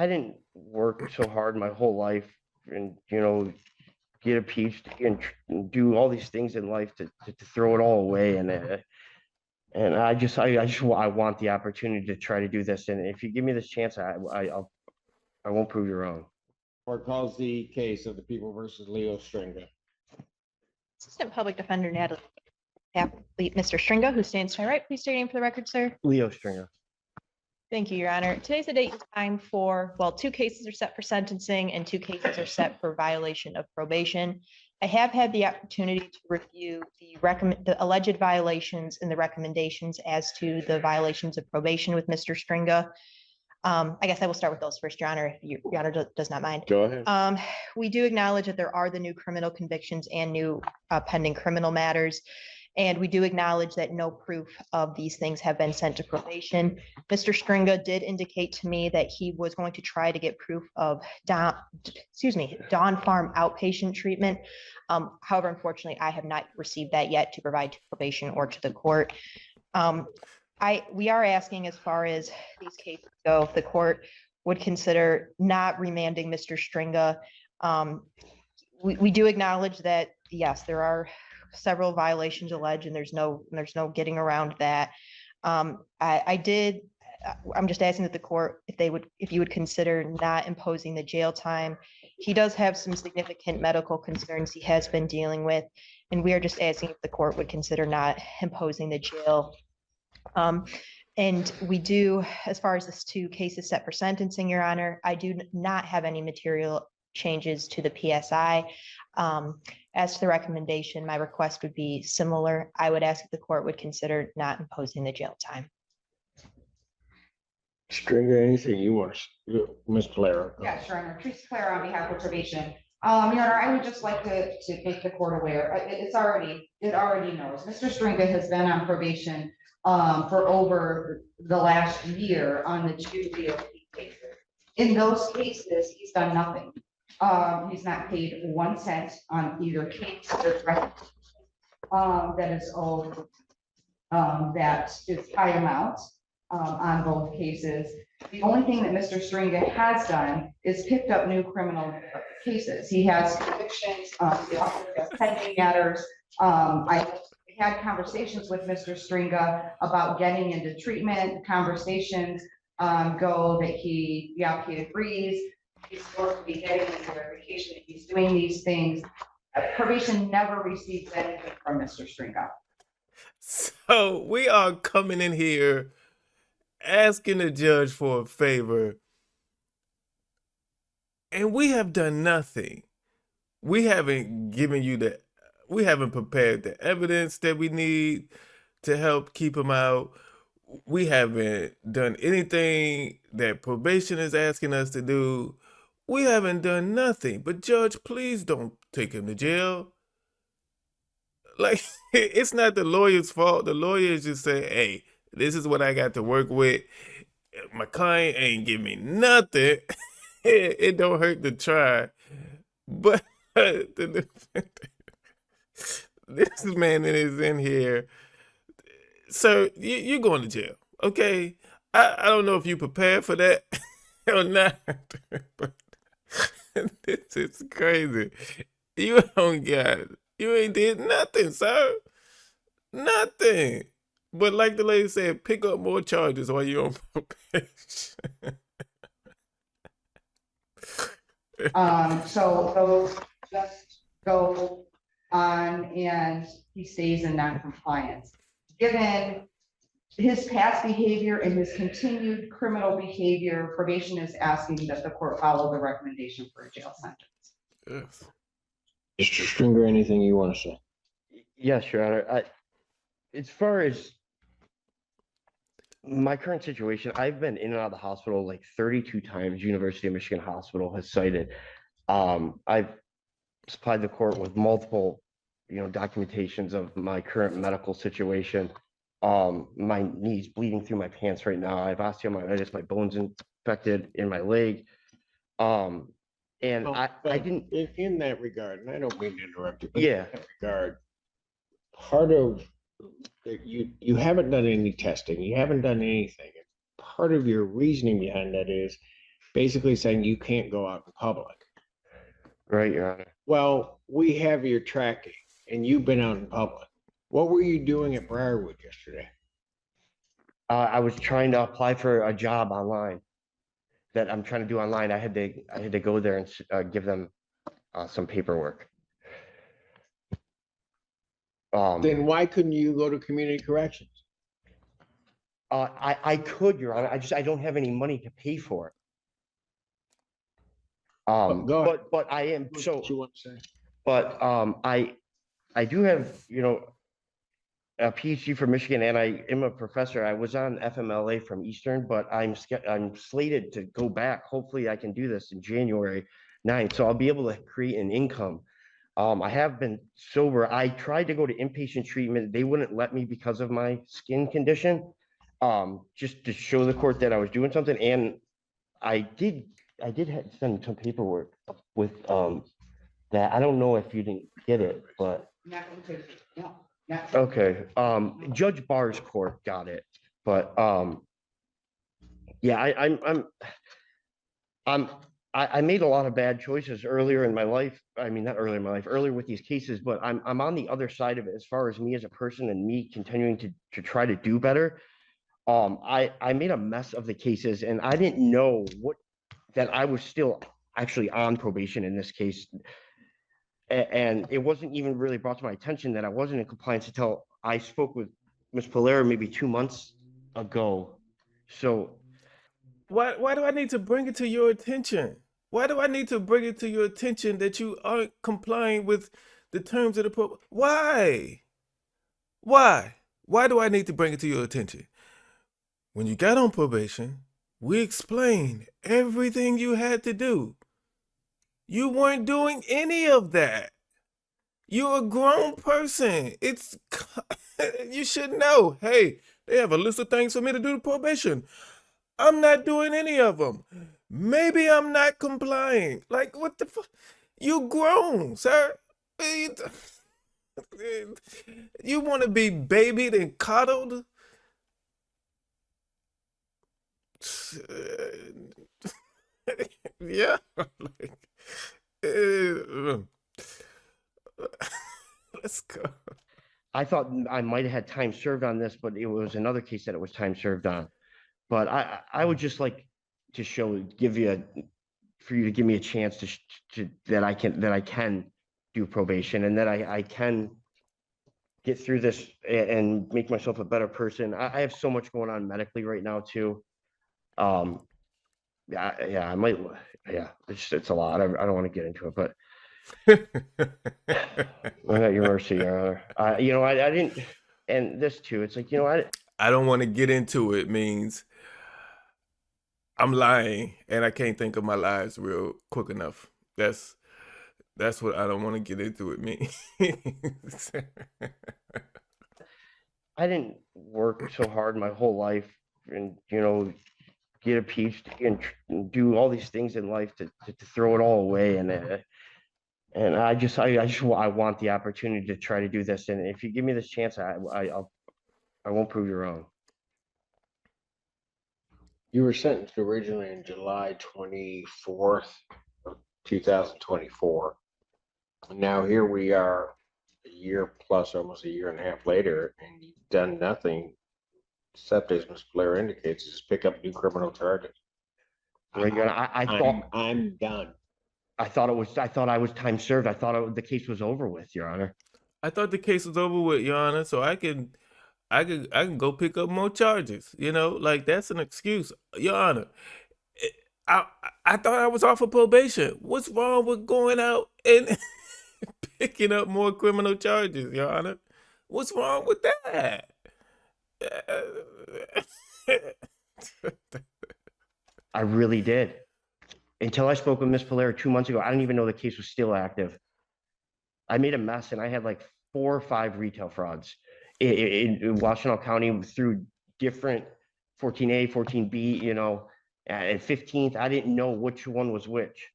I didn't work so hard my whole life and, get a PhD and do all these things in life to throw it all away. And I want the opportunity to try to do this. And if you give me this chance, I won't prove you wrong. Court calls the case of the people versus Leo Stringa. Assistant Public Defender Natalie, Mr. Stringa, who stands to my right. Please state your name for the record, sir. Leo Stringa. Thank you, Your Honor. Today's the date and time for, well, 2 cases are set for sentencing and 2 cases are set for violation of probation. I have had the opportunity to review the alleged violations and the recommendations as to the violations of probation with Mr. Stringa. I guess I will start with those first, Your Honor, if Your Honor does not mind. Go ahead. We do acknowledge that there are the new criminal convictions and new pending criminal matters. And we do acknowledge that no proof of these things have been sent to probation. Mr. Stringa did indicate to me that he was going to try to get proof of Dawn Farm outpatient treatment. However, unfortunately, I have not received that yet to provide to probation or to the court. We are asking, as far as these cases go, if the court would consider not remanding Mr. Stringa. We do acknowledge that, yes, there are several violations alleged, and there's no getting around that. I'm just asking that the court, if you would consider not imposing the jail time. He does have some significant medical concerns he has been dealing with, and we are just asking if the court would consider not imposing the jail. And we do, as far as this 2 cases set for sentencing, Your Honor, I do not have any material changes to the PSI. As to the recommendation, my request would be similar. I would ask if the court would consider not imposing the jail time. Stringa, anything you want to, Ms. Clara? Yeah, sure. I'm Teresa Claire on behalf of probation. Your Honor, I would just like to make the court aware. It already knows. Mr. Stringa has been on probation for over the last year on the 2 DOP cases. In those cases, he's done nothing. He's not paid 1 cent on either case that is owed. That is high amount on both cases. The only thing that Mr. Stringa has done is picked up new criminal cases. He has convictions, he also has pending matters. I had conversations with Mr. Stringa about getting into treatment. Conversations go that he agrees. He's supposed to be getting his verification. He's doing these things. Probation never receives anything from Mr. Stringa. So we are coming in here asking the judge for a favor, and we have done nothing. We haven't prepared the evidence that we need to help keep him out. We haven't done anything that probation is asking us to do. We haven't done nothing. But Judge, please don't take him to jail. Like, it's not the lawyer's fault. The lawyer is just saying, hey, this is what I got to work with. My client ain't give me nothing. It don't hurt to try. But this man is in here. Sir, you're going to jail, okay? I don't know if you prepared for that or not. But this is crazy. You don't got it. You ain't did nothing, sir. Nothing. But like the lady said, pick up more charges while you're on probation. So those just go on and he stays in non-compliance. Given his past behavior and his continued criminal behavior, probation is asking that the court follow the recommendation for a jail sentence. Yes. Mr. Stringa, anything you want to say? Yes, Your Honor. As far as my current situation, I've been in and out of the hospital like 32 times. University of Michigan Hospital has cited. I've supplied the court with multiple, documentations of my current medical situation. My knee's bleeding through my pants right now. I have osteomyelitis. My bone's infected in my leg. And I didn't. In that regard, and I don't mean to interrupt you, but Yeah. in that regard, part of you haven't done any testing, you haven't done anything. Part of your reasoning behind that is basically saying you can't go out in public. Right, Your Honor. Well, we have your tracking and you've been out in public. What were you doing at Briarwood yesterday? I was trying to apply for a job online that I'm trying to do online. I had to go there and give them some paperwork. Then why couldn't you go to community corrections? I could, Your Honor. I don't have any money to pay for it. Go ahead. But I am so. What you want to say? But I do have, you know, a PhD from Michigan, and I am a professor. I was on FMLA from Eastern, but I'm slated to go back. Hopefully, I can do this in January 9th, so I'll be able to create an income. I have been sober. I tried to go to inpatient treatment. They wouldn't let me because of my skin condition. Just to show the court that I was doing something, and I did send some paperwork with that. I don't know if you didn't get it, but Not going to, no, not. okay. Judge Barr's court got it, but yeah, I made a lot of bad choices earlier in my life. I mean, not earlier in my life, earlier with these cases, but I'm on the other side of it as far as me as a person and me continuing to try to do better. I made a mess of the cases, and I didn't know that I was still actually on probation in this case. And it wasn't even really brought to my attention that I wasn't in compliance until I spoke with Ms. Polera maybe 2 months ago. So Why do I need to bring it to your attention? Why do I need to bring it to your attention that you aren't complying with the terms of the program? Why? Why do I need to bring it to your attention? When you got on probation, we explained everything you had to do. You weren't doing any of that. You're a grown person. You should know, hey, they have a list of things for me to do to probation. I'm not doing any of them. Maybe I'm not complying. Like, what the fuck? You grown, sir. You want to be babied and coddled? Yeah. Like, let's go. I thought I might have had time served on this, but it was another case that it was time served on. But I would just like to for you to give me a chance that I can do probation, and that I can get through this and make myself a better person. I have so much going on medically right now too. Yeah, I might. Yeah, it's a lot. I don't want to get into it, but I'm at your mercy, Your Honor. You know, I didn't, and this too. It's like, you know, I don't want to get into it means I'm lying and I can't think of my lies real quick enough. That's what I don't want to get into it means. I didn't work so hard my whole life, and you know, get a PhD and do all these things in life to throw it all away, and I want the opportunity to try to do this, and if you give me this chance, I won't prove you wrong. You were sentenced originally in July 24th of 2024. And now here we are a year plus, almost a year and a half later, and you've done nothing except, as Ms. Blair indicates, is pick up new criminal charges. Right, Your Honor, I thought I'm done. I thought I was time served. I thought the case was over with, Your Honor. I thought the case was over with, Your Honor, so I can go pick up more charges. You know, like that's an excuse, Your Honor. I thought I was off of probation. What's wrong with going out and picking up more criminal charges, Your Honor? What's wrong with that? I really did. Until I spoke with Ms. Polera 2 months ago, I didn't even know the case was still active. I made a mess, and I had like 4 or 5 retail frauds in Washtenaw County through different 14A, 14B, you know, and 15th. I didn't know which one was which.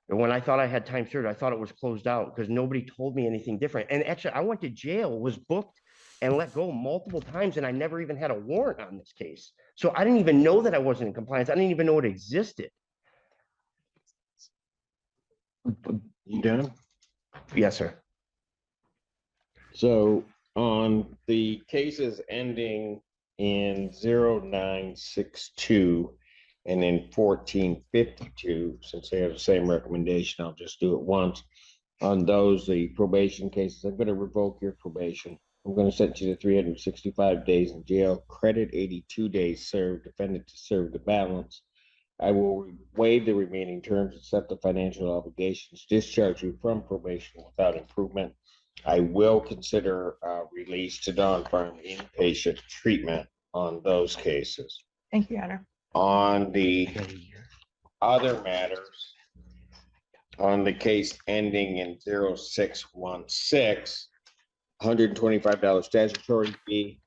And when I thought I had time served, I thought it was closed out because nobody told me anything different. And actually, I went to jail, was booked, and let go multiple times, and I never even had a warrant on this case. So I didn't even know that I wasn't in compliance. I didn't even know it existed. You done? Yes, sir. So on the cases ending in 0962 and in 1452, since they have the same recommendation, I'll just do it once. On those, the probation cases, I'm going to revoke your probation. I'm going to sentence you to 365 days in jail, credit 82 days served, defendant to serve the balance. I will waive the remaining terms, accept the financial obligations, discharge you from probation without improvement. I will consider release to Dawn Farm inpatient treatment on those cases. Thank you, Your Honor. On the other matters, on the case ending in 0616, $125 statutory fee,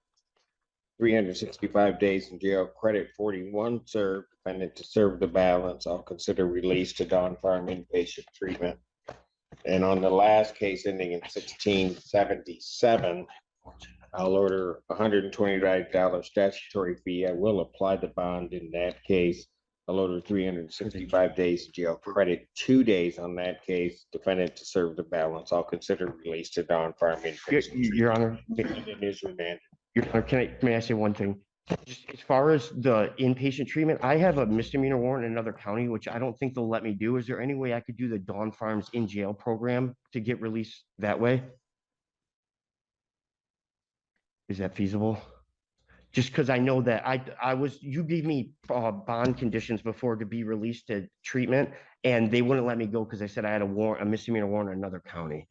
365 days in jail, credit 41 served, defendant to serve the balance. I'll consider release to Dawn Farm inpatient treatment. And on the last case ending in 1677, I'll order $125 statutory fee. I will apply the bond in that case. I'll order 365 days in jail, credit 2 days on that case, defendant to serve the balance. I'll consider release to Dawn Farm inpatient Your Honor, treatment. It is remanded. Your Honor, may I say one thing? Just as far as the inpatient treatment, I have a misdemeanor warrant in another county, which I don't think they'll let me do. Is there any way I could do the Dawn Farms in jail program to get released that way? Is that feasible? Just because I know that you gave me bond conditions before to be released to treatment, and they wouldn't let me go because I said I had a misdemeanor warrant in another county.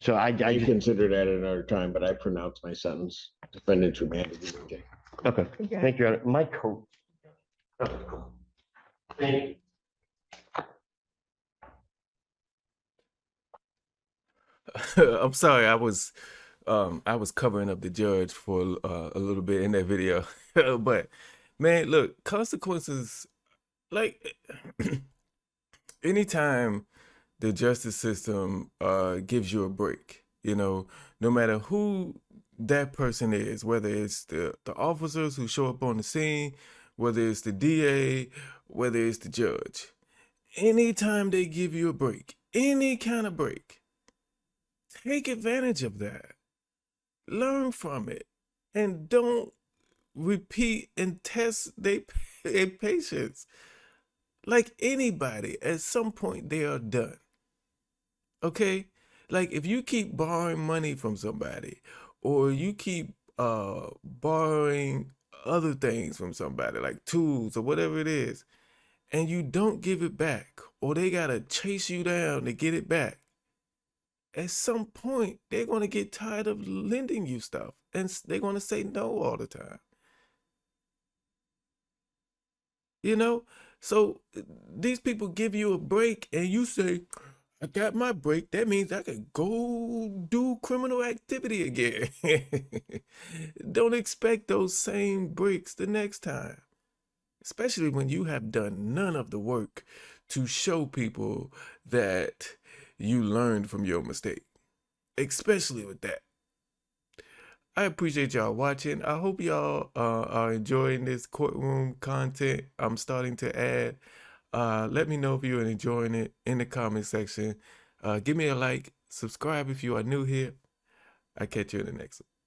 So I I just, consider that another time, but I pronounce my sentence. Defendant's remanded. okay, Thank you. thank you, Your Honor. My coat. Thank you. I'm sorry, I was covering up the judge for a little bit in that video. But man, look, consequences, like anytime the justice system gives you a break, no matter who that person is, whether it's the officers who show up on the scene, whether it's the DA, whether it's the judge, anytime they give you a break, any kind of break, take advantage of that. Learn from it, and don't repeat and test their patience. Like anybody, at some point they are done. Okay? Like if you keep borrowing money from somebody, or you keep borrowing other things from somebody, like tools or whatever it is, and you don't give it back, or they gotta chase you down to get it back, at some point they're going to get tired of lending you stuff, and they're going to say no all the time. So these people give you a break and you say, I got my break. That means I can go do criminal activity again. Don't expect those same breaks the next time, especially when you have done none of the work to show people that you learned from your mistake, especially with that. I appreciate y'all watching. I hope y'all are enjoying this courtroom content I'm starting to add. Let me know if you're enjoying it in the comment section. Give me a like, subscribe if you are new here. I'll catch you in the next one.